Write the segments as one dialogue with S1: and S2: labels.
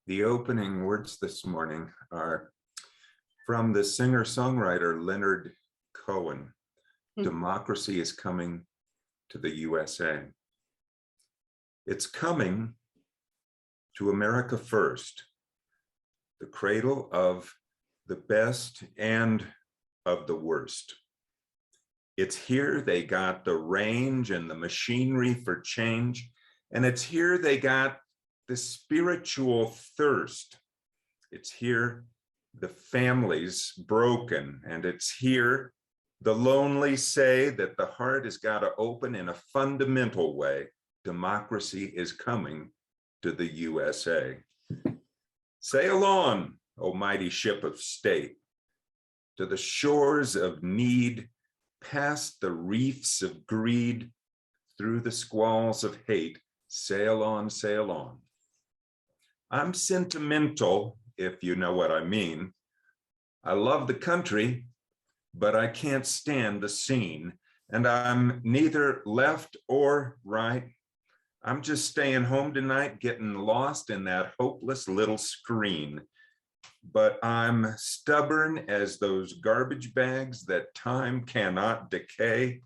S1: The opening words this morning are from the singer-songwriter Leonard Cohen. Democracy is coming to the USA. It's coming to America first, the cradle of the best and of the worst. It's here they got the range and the machinery for change, and it's here they got the spiritual thirst. It's here the families broken, and it's here the lonely say that the heart has got to open in a fundamental way. Democracy is coming to the USA. Sail on, O mighty ship of state, to the shores of need, past the reefs of greed, through the squalls of hate. Sail on, sail on. I'm sentimental, if you know what I mean. I love the country, but I can't stand the scene. And I'm neither left or right. I'm just staying home tonight, getting lost in that hopeless little screen. But I'm stubborn as those garbage bags that time cannot decay.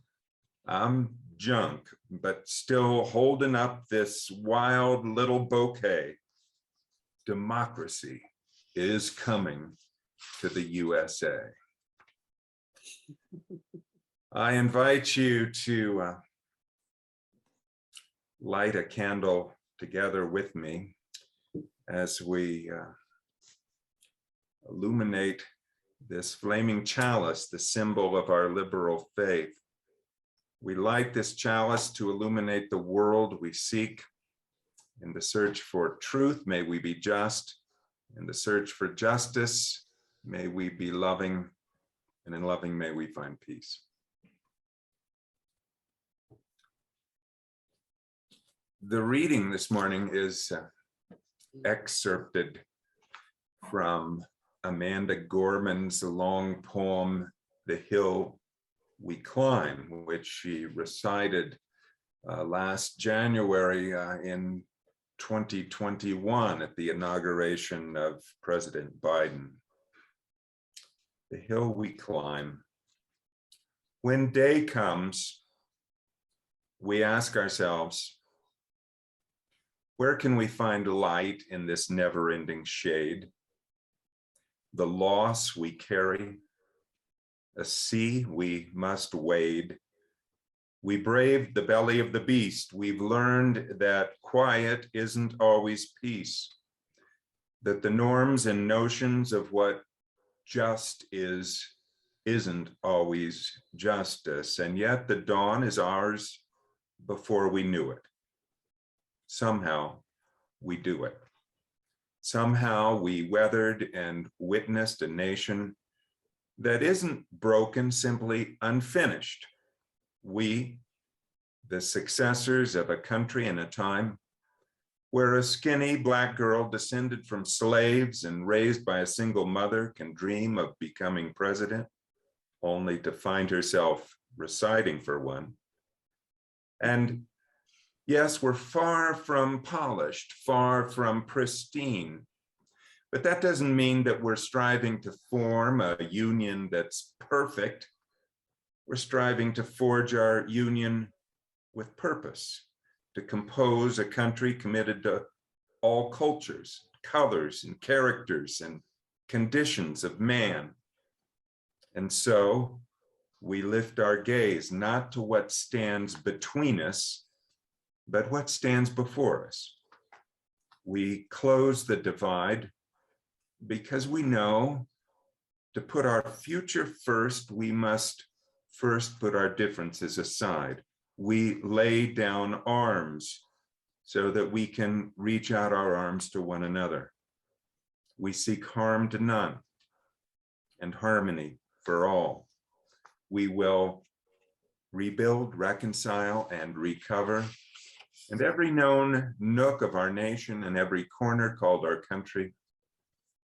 S1: I'm junk, but still holding up this wild little bouquet. Democracy is coming to the USA. I invite you to light a candle together with me as we illuminate this flaming chalice, the symbol of our liberal faith. We light this chalice to illuminate the world we seek. In the search for truth, may we be just. In the search for justice, may we be loving. And in loving, may we find peace. The reading this morning is excerpted from Amanda Gorman's long poem, The Hill We Climb, which she recited last January in 2021 at the inauguration of President Biden. The hill we climb. When day comes, we ask ourselves, where can we find light in this never-ending shade? The loss we carry, a sea we must wade. We braved the belly of the beast. We've learned that quiet isn't always peace, that the norms and notions of what just isn't always justice, and yet the dawn is ours before we knew it. Somehow we do it. Somehow we weathered and witnessed a nation that isn't broken, simply unfinished. We, the successors of a country and a time where a skinny Black girl descended from slaves and raised by a single mother can dream of becoming president, only to find herself reciting for one. And yes, we're far from polished, far from pristine, but that doesn't mean that we're striving to form a union that's perfect. We're striving to forge our union with purpose, to compose a country committed to all cultures, colors, and characters and conditions of man. And so we lift our gaze not to what stands between us, but what stands before us. We close the divide because we know to put our future first, we must first put our differences aside. We lay down arms so that we can reach out our arms to one another. We seek harm to none and harmony for all. We will rebuild, reconcile, and recover. And every known nook of our nation and every corner called our country,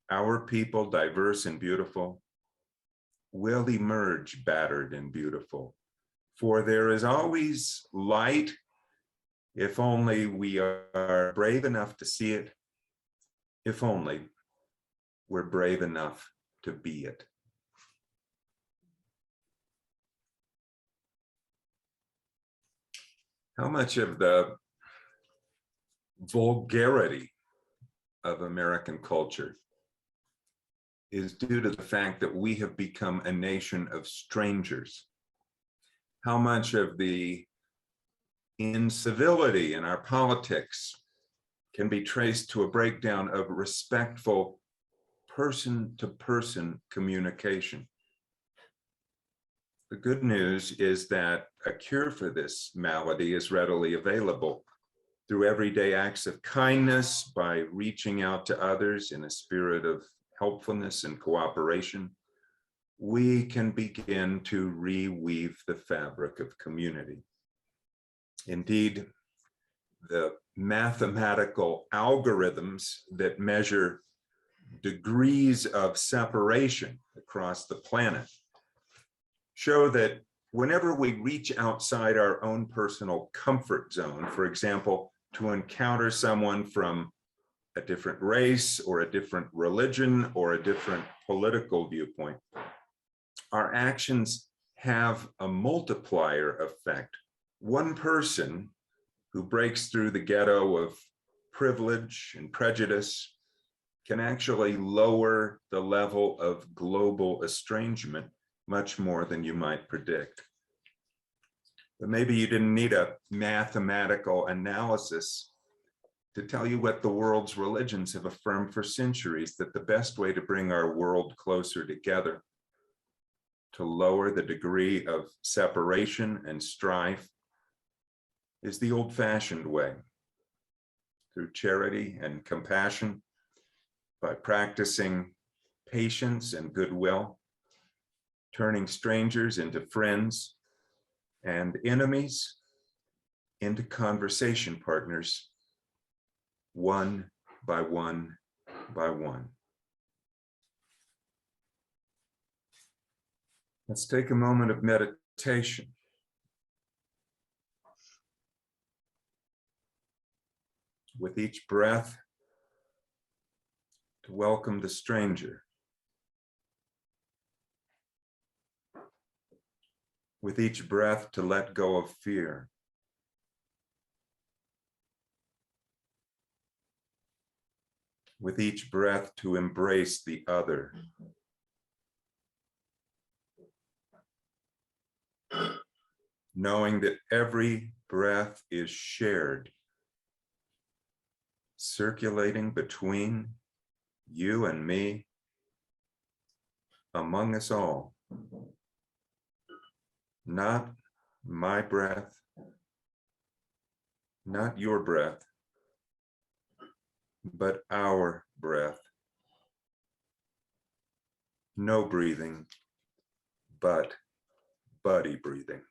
S1: our people, diverse and beautiful, will emerge battered and beautiful. For there is always light if only we are brave enough to see it if only we're brave enough to be it. How much of the vulgarity of American culture is due to the fact that we have become a nation of strangers? How much of the incivility in our politics can be traced to a breakdown of respectful person-to-person communication? The good news is that a cure for this malady is readily available. Through everyday acts of kindness, by reaching out to others in a spirit of helpfulness and cooperation, we can begin to reweave the fabric of community. Indeed, the mathematical algorithms that measure degrees of separation across the planet show that whenever we reach outside our own personal comfort zone, for example, to encounter someone from a different race or a different religion or a different political viewpoint, our actions have a multiplier effect. One person who breaks through the ghetto of privilege and prejudice can actually lower the level of global estrangement much more than you might predict. But maybe you didn't need a mathematical analysis to tell you what the world's religions have affirmed for centuries, that the best way to bring our world closer together, to lower the degree of separation and strife, is the old-fashioned way, through charity and compassion, by practicing patience and goodwill, turning strangers into friends and enemies into conversation partners, one by one by one. Let's take a moment of meditation. With each breath, to welcome the stranger. With each breath, to let go of fear. With each breath, to embrace the other. Knowing that every breath is shared, circulating between you and me, among us all. Not my breath, not your breath, but our breath. No breathing, but buddy breathing.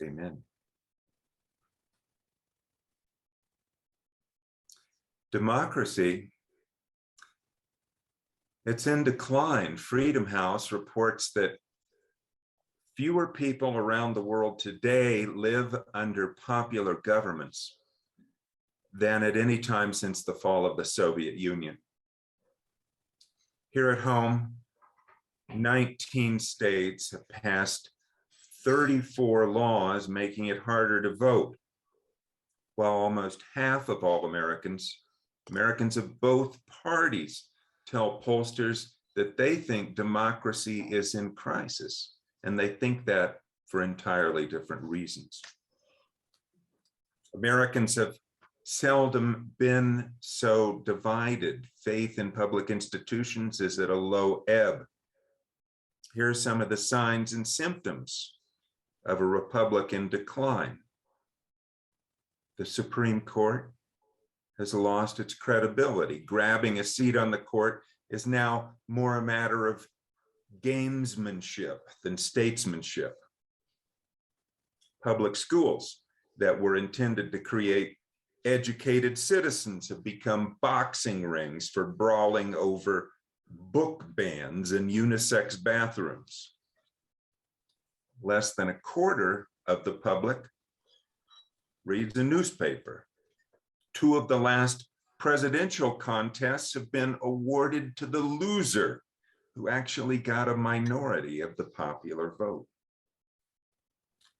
S1: Amen. Democracy, it's in decline. Freedom House reports that fewer people around the world today live under popular governments than at any time since the fall of the Soviet Union. Here at home, 19 states have passed 34 laws making it harder to vote, while almost half of all Americans of both parties, tell pollsters that they think democracy is in crisis, and they think that for entirely different reasons. Americans have seldom been so divided. Faith in public institutions is at a low ebb. Here are some of the signs and symptoms of a republic in decline. The Supreme Court has lost its credibility. Grabbing a seat on the court is now more a matter of gamesmanship than statesmanship. Public schools that were intended to create educated citizens have become boxing rings for brawling over book bans in unisex bathrooms. Less than a quarter of the public reads a newspaper. 2 of the last presidential contests have been awarded to the loser, who actually got a minority of the popular vote.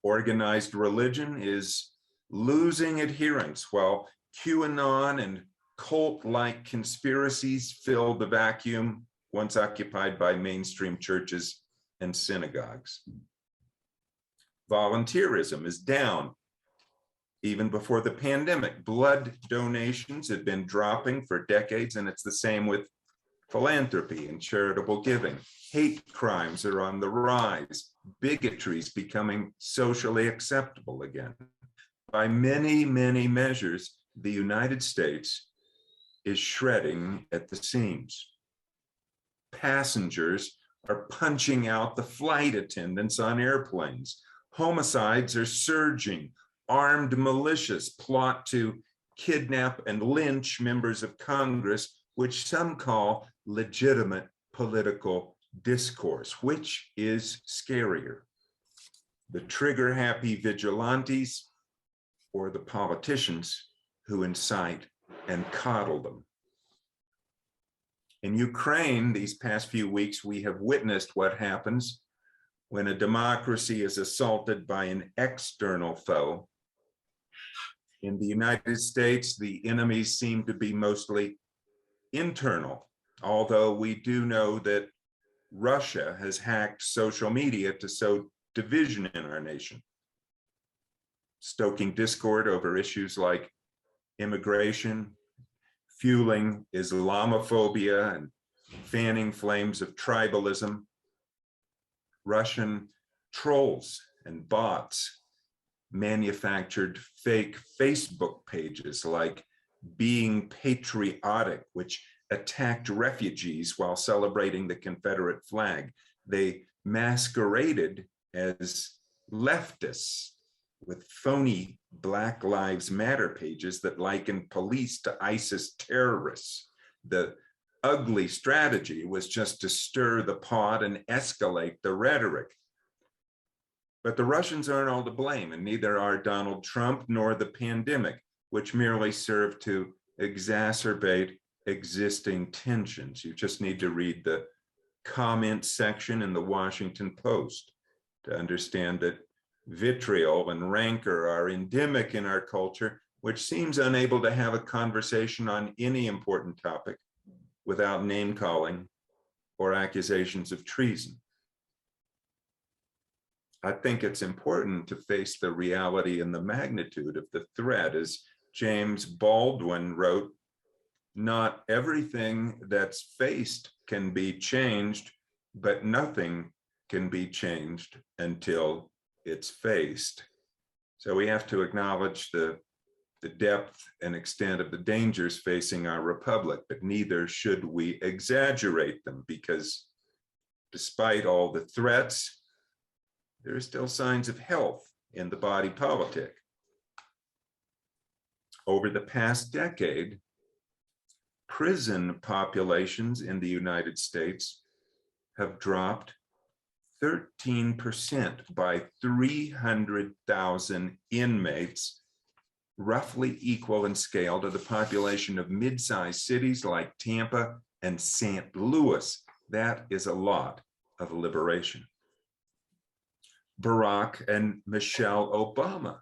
S1: Organized religion is losing adherents, while QAnon and cult-like conspiracies fill the vacuum once occupied by mainstream churches and synagogues. Volunteerism is down. Even before the pandemic, blood donations had been dropping for decades, and it's the same with philanthropy and charitable giving. Hate crimes are on the rise. Bigotry is becoming socially acceptable again. By many, many measures, the United States is shredding at the seams. Passengers are punching out the flight attendants on airplanes. Homicides are surging. Armed militias plot to kidnap and lynch members of Congress, which some call legitimate political discourse. Which is scarier? The trigger-happy vigilantes or the politicians who incite and coddle them? In Ukraine, these past few weeks, we have witnessed what happens when a democracy is assaulted by an external foe. In the United States, the enemies seem to be mostly internal, although we do know that Russia has hacked social media to sow division in our nation, stoking discord over issues like immigration, fueling Islamophobia, and fanning flames of tribalism. Russian trolls and bots manufactured fake Facebook pages like Being Patriotic, which attacked refugees while celebrating the Confederate flag. They masqueraded as leftists with phony Black Lives Matter pages that likened police to ISIS terrorists. The ugly strategy was just to stir the pot and escalate the rhetoric. But the Russians aren't all to blame, and neither are Donald Trump nor the pandemic, which merely served to exacerbate existing tensions. You just need to read the comment section in the Washington Post to understand that vitriol and rancor are endemic in our culture, which seems unable to have a conversation on any important topic without name calling or accusations of treason. I think it's important to face the reality and the magnitude of the threat. As James Baldwin wrote, not everything that's faced can be changed, but nothing can be changed until it's faced. So we have to acknowledge the depth and extent of the dangers facing our republic, but neither should we exaggerate them, because despite all the threats, there are still signs of health in the body politic. Over the past decade, prison populations in the United States have dropped 13% by 300,000 inmates, roughly equal in scale to the population of mid-sized cities like Tampa and St. Louis. That is a lot of liberation. Barack and Michelle Obama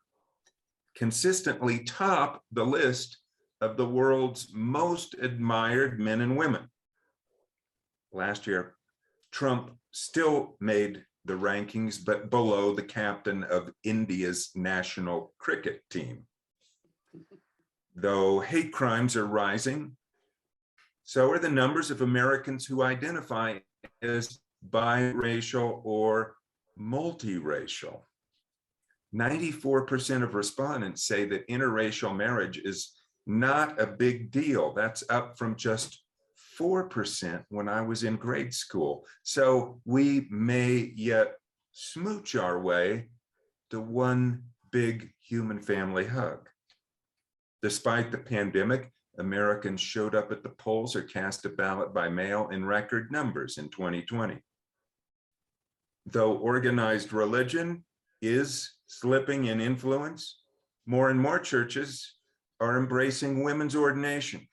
S1: consistently top the list of the world's most admired men and women. Last year, Trump still made the rankings, but below the captain of India's national cricket team. Though hate crimes are rising, so are the numbers of Americans who identify as biracial or multiracial. 94% of respondents say that interracial marriage is not a big deal. That's up from just 4% when I was in grade school. So we may yet smooch our way to one big human family hug. Despite the pandemic, Americans showed up at the polls or cast a ballot by mail in record numbers in 2020. Though organized religion is slipping in influence, more and more churches are embracing women's ordination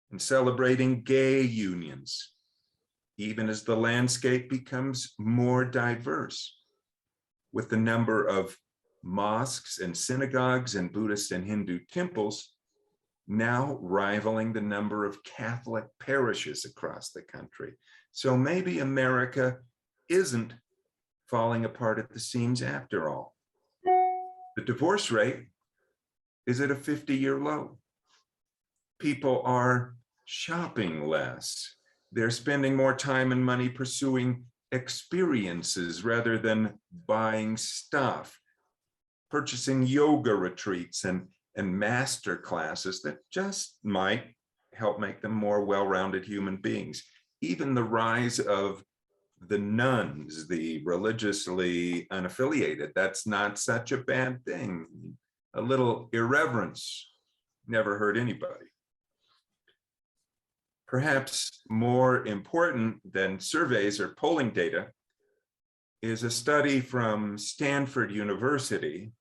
S1: and celebrating gay unions, even as the landscape becomes more diverse, with the number of mosques and synagogues and Buddhist and Hindu temples now rivaling the number of Catholic parishes across the country. So maybe America isn't falling apart at the seams after all. The divorce rate is at a 50-year low. People are shopping less. They're spending more time and money pursuing experiences rather than buying stuff, purchasing yoga retreats and master classes that just might help make them more well-rounded human beings. Even the rise of the nuns, the religiously unaffiliated, that's not such a bad thing. A little irreverence never hurt anybody. Perhaps more important than surveys or polling data is a study from Stanford University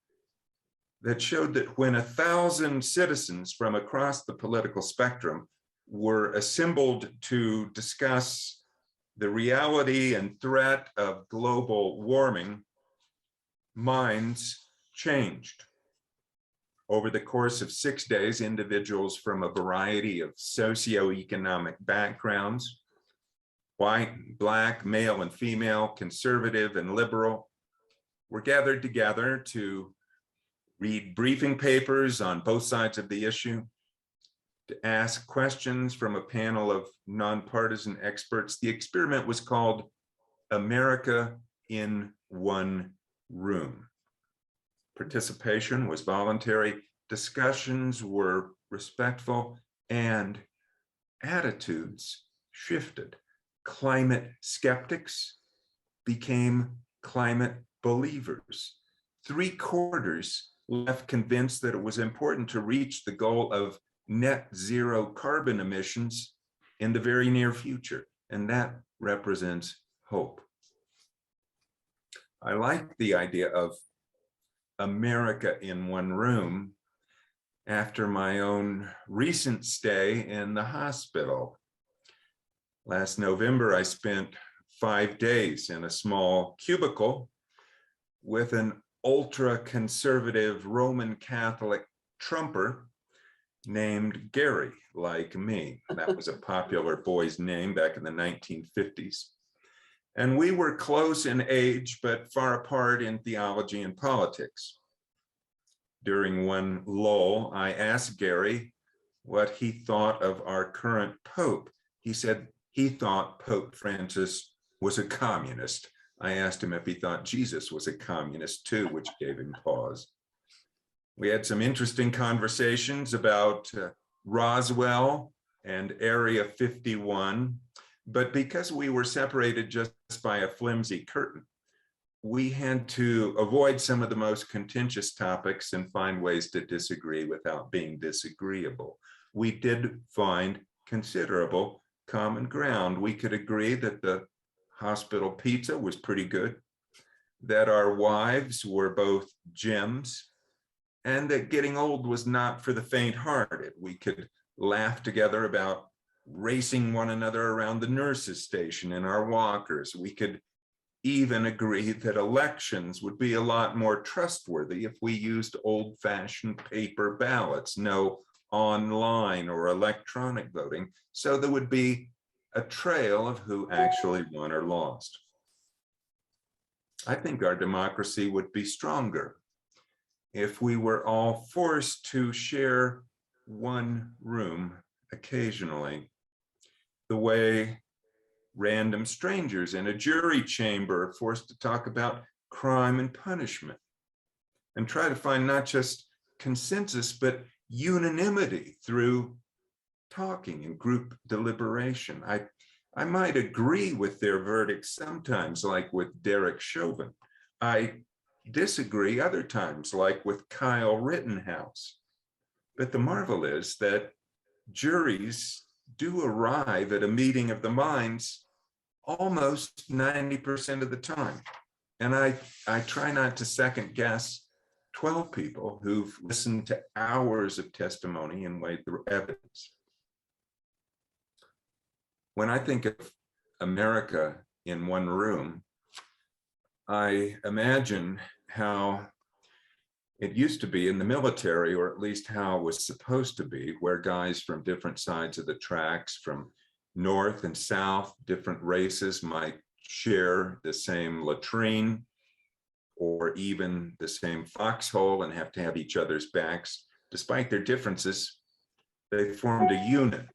S1: that showed that when 1,000 citizens from across the political spectrum were assembled to discuss the reality and threat of global warming, minds changed. Over the course of 6 days, individuals from a variety of socioeconomic backgrounds, white, black, male and female, conservative and liberal, were gathered together to read briefing papers on both sides of the issue, to ask questions from a panel of nonpartisan experts. The experiment was called America in One Room. Participation was voluntary, discussions were respectful, and attitudes shifted. Climate skeptics became climate believers. 3/4 left convinced that it was important to reach the goal of net zero carbon emissions in the very near future, and that represents hope. I like the idea of America in one room after my own recent stay in the hospital. Last November, I spent 5 days in a small cubicle with an ultra-conservative Roman Catholic trumper named Gary, like me. That was a popular boy's name back in the 1950s. And we were close in age, but far apart in theology and politics. During one lull, I asked Gary what he thought of our current Pope. He said he thought Pope Francis was a communist. I asked him if he thought Jesus was a communist too, which gave him pause. We had some interesting conversations about Roswell and Area 51, but because we were separated just by a flimsy curtain, we had to avoid some of the most contentious topics and find ways to disagree without being disagreeable. We did find considerable common ground. We could agree that the hospital pizza was pretty good, that our wives were both gems, and that getting old was not for the faint-hearted. We could laugh together about racing one another around the nurses' station in our walkers. We could even agree that elections would be a lot more trustworthy if we used old-fashioned paper ballots, no online or electronic voting, so there would be a trail of who actually won or lost. I think our democracy would be stronger if we were all forced to share one room occasionally, the way random strangers in a jury chamber are forced to talk about crime and punishment and try to find not just consensus, but unanimity through talking and group deliberation. I might agree with their verdicts sometimes, like with Derek Chauvin. I disagree other times, like with Kyle Rittenhouse. But the marvel is that juries do arrive at a meeting of the minds almost 90% of the time. And I try not to second guess 12 people who've listened to hours of testimony and weighed the evidence. When I think of America in one room, I imagine how it used to be in the military, or at least how it was supposed to be, where guys from different sides of the tracks, from north and south, different races might share the same latrine or even the same foxhole and have to have each other's backs. Despite their differences, they formed a unit.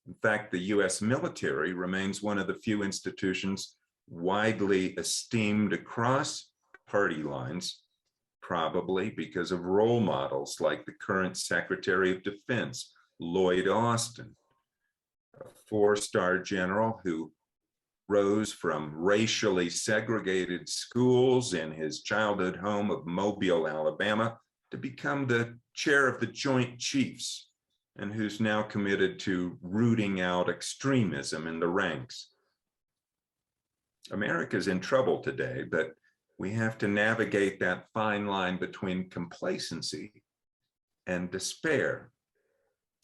S1: In fact, the US military remains one of the few institutions widely esteemed across party lines, probably because of role models like the current Secretary of Defense, Lloyd Austin, a four-star general who rose from racially segregated schools in his childhood home of Mobile, Alabama, to become the chair of the Joint Chiefs, and who's now committed to rooting out extremism in the ranks. America's in trouble today, but we have to navigate that fine line between complacency and despair.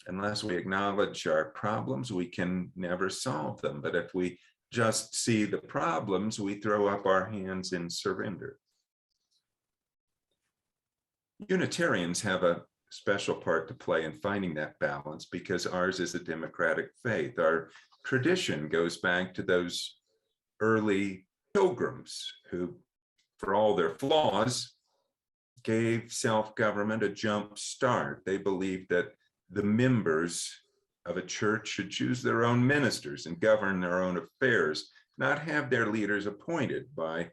S1: Unless we acknowledge our problems, we can never solve them. But if we just see the problems, we throw up our hands in surrender. Unitarians have a special part to play in finding that balance because ours is a democratic faith. Our tradition goes back to those early pilgrims who, for all their flaws, gave self-government a jump start. They believed that the members of a church should choose their own ministers and govern their own affairs, not have their leaders appointed by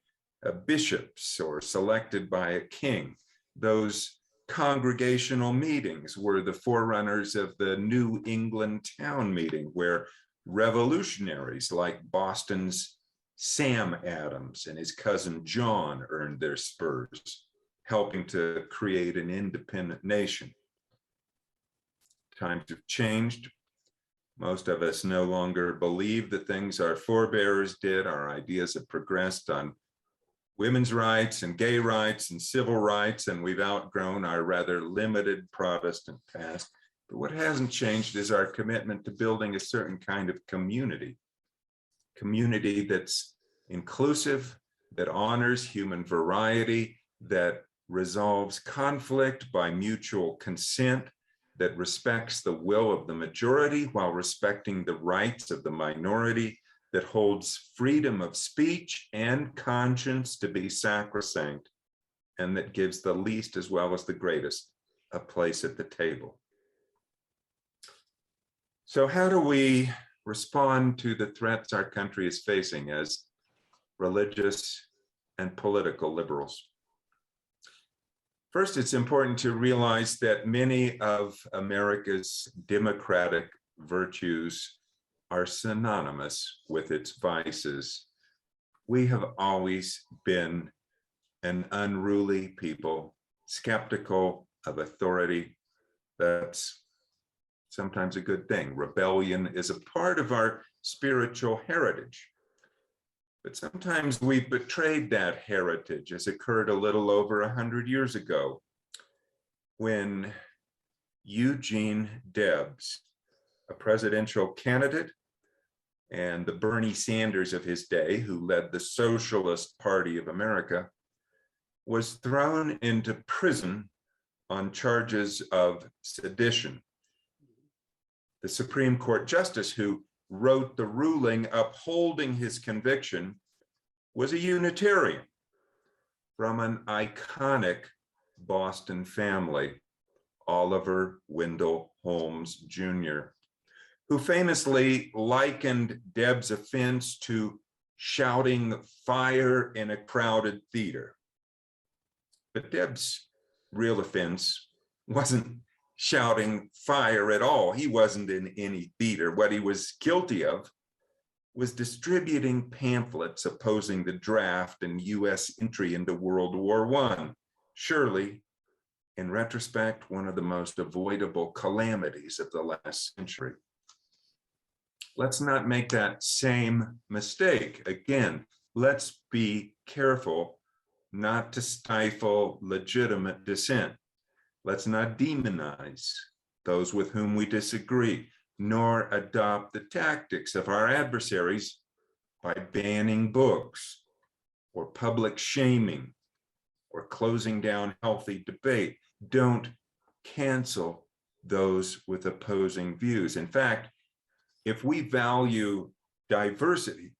S1: bishops or selected by a king. Those congregational meetings were the forerunners of the New England town meeting, where revolutionaries like Boston's Sam Adams and his cousin John earned their spurs, helping to create an independent nation. Times have changed. Most of us no longer believe the things our forebears did. Our ideas have progressed on women's rights and gay rights and civil rights, and we've outgrown our rather limited Protestant past. But what hasn't changed is our commitment to building a certain kind of community that's inclusive, that honors human variety, that resolves conflict by mutual consent, that respects the will of the majority while respecting the rights of the minority, that holds freedom of speech and conscience to be sacrosanct, and that gives the least as well as the greatest a place at the table. So how do we respond to the threats our country is facing as religious and political liberals? First, it's important to realize that many of America's democratic virtues are synonymous with its vices. We have always been an unruly people, skeptical of authority. That's sometimes a good thing. Rebellion is a part of our spiritual heritage. But sometimes we betrayed that heritage, as occurred a little over 100 years ago, when Eugene Debs, a presidential candidate, and the Bernie Sanders of his day, who led the Socialist Party of America, was thrown into prison on charges of sedition. The Supreme Court justice who wrote the ruling upholding his conviction was a Unitarian from an iconic Boston family, Oliver Wendell Holmes Jr., who famously likened Debs' offense to shouting fire in a crowded theater. But Debs' real offense wasn't shouting fire at all. He wasn't in any theater. What he was guilty of was distributing pamphlets opposing the draft and US entry into World War I. Surely in retrospect, one of the most avoidable calamities of the last century. Let's not make that same mistake. Again, let's be careful not to stifle legitimate dissent. Let's not demonize those with whom we disagree, nor adopt the tactics of our adversaries by banning books or public shaming or closing down healthy debate. Don't cancel those with opposing views. In fact, if we value diversity,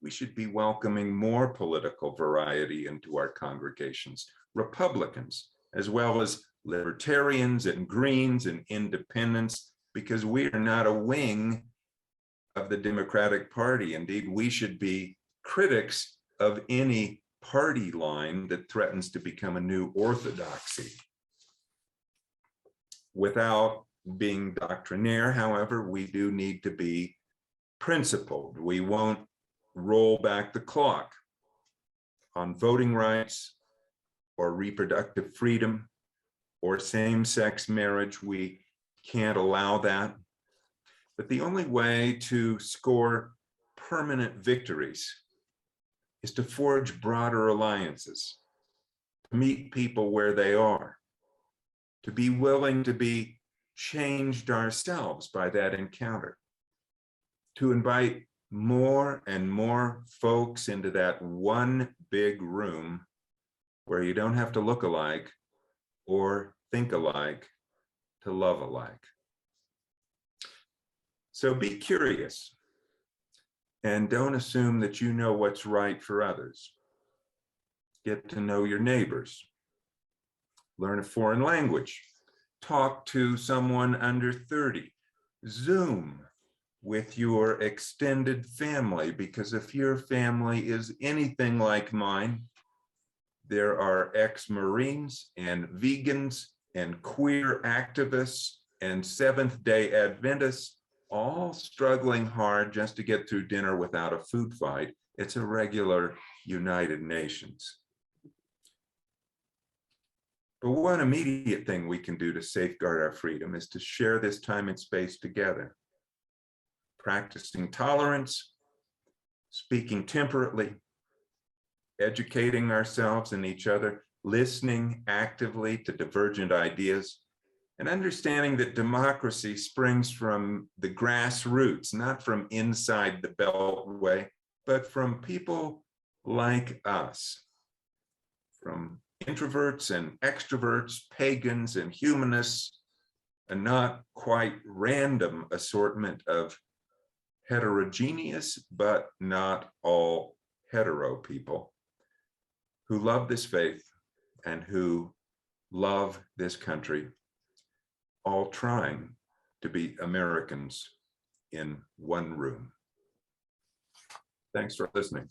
S1: we should be welcoming more political variety into our congregations, Republicans, as well as libertarians and Greens and independents, because we are not a wing of the Democratic Party. Indeed, we should be critics of any party line that threatens to become a new orthodoxy. Without being doctrinaire, however, we do need to be principled. We won't roll back the clock on voting rights or reproductive freedom or same-sex marriage. We can't allow that. But the only way to score permanent victories is to forge broader alliances, to meet people where they are, to be willing to be changed ourselves by that encounter, to invite more and more folks into that one big room where you don't have to look alike or think alike to love alike. So be curious and don't assume that you know what's right for others. Get to know your neighbors. Learn a foreign language. Talk to someone under 30. Zoom with your extended family, because if your family is anything like mine, there are ex-Marines and vegans and queer activists and Seventh-day Adventists, all struggling hard just to get through dinner without a food fight. It's a regular United Nations. But one immediate thing we can do to safeguard our freedom is to share this time and space together, practicing tolerance, speaking temperately, educating ourselves and each other, listening actively to divergent ideas, and understanding that democracy springs from the grassroots, not from inside the Beltway, but from people like us, from introverts and extroverts, pagans and humanists, a not quite random assortment of heterogeneous, but not all hetero people who love this faith and who love this country, all trying to be Americans in one room. Thanks for listening.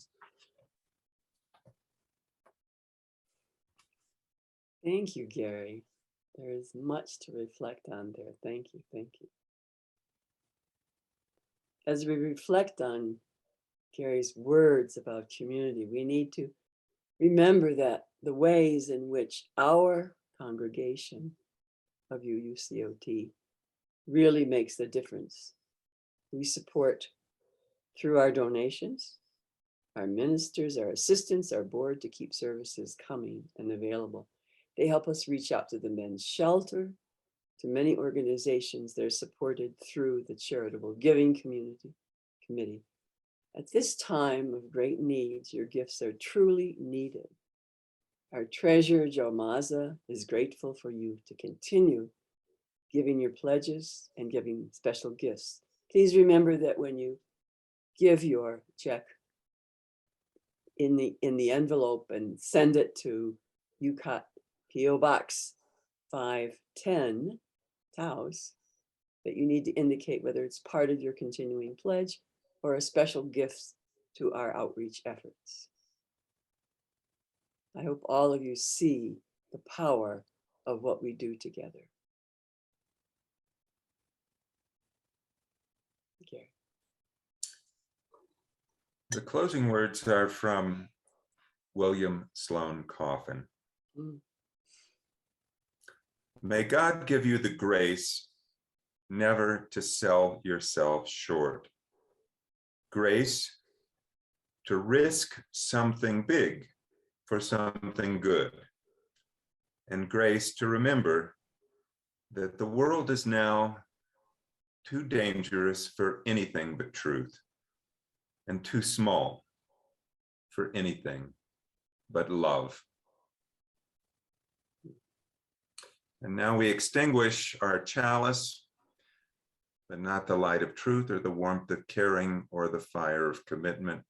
S2: Thank you, Gary. There is much to reflect on there. Thank you, thank you. As we reflect on Gary's words about community, we need to remember that the ways in which our congregation of UCOT really makes the difference. We support through our donations, our ministers, our assistants, our board to keep services coming and available. They help us reach out to the men's shelter, to many organizations that are supported through the Charitable Giving Committee. At this time of great needs, your gifts are truly needed. Our treasurer, Joe Mazza, is grateful for you to continue giving your pledges and giving special gifts. Please remember that when you give your check in the envelope and send it to UCOT PO Box 510, Taos, that you need to indicate whether it's part of your continuing pledge or a special gift to our outreach efforts. I hope all of you see the power of what we do together. Gary.
S1: The closing words are from William Sloane Coffin. May God give you the grace never to sell yourself short. Grace to risk something big for something good. And grace to remember that the world is now too dangerous for anything but truth, and too small for anything but love. And now we extinguish our chalice, but not the light of truth or the warmth of caring or the fire of commitment.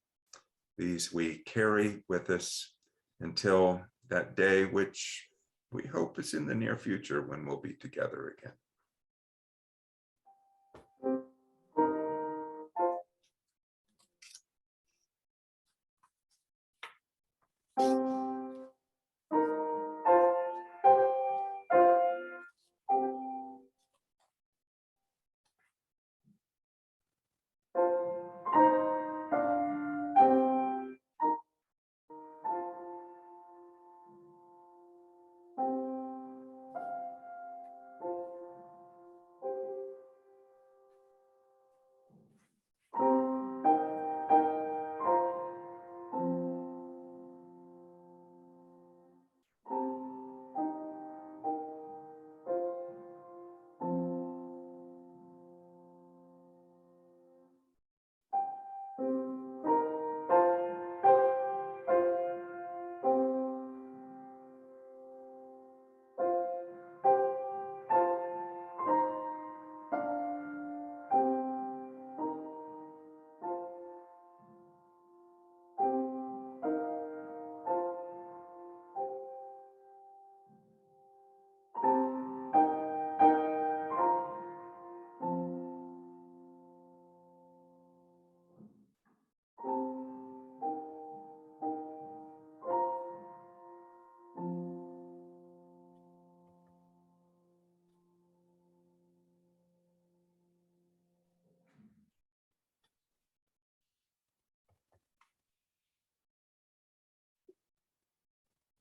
S1: These we carry with us until that day, which we hope is in the near future when we'll be together again.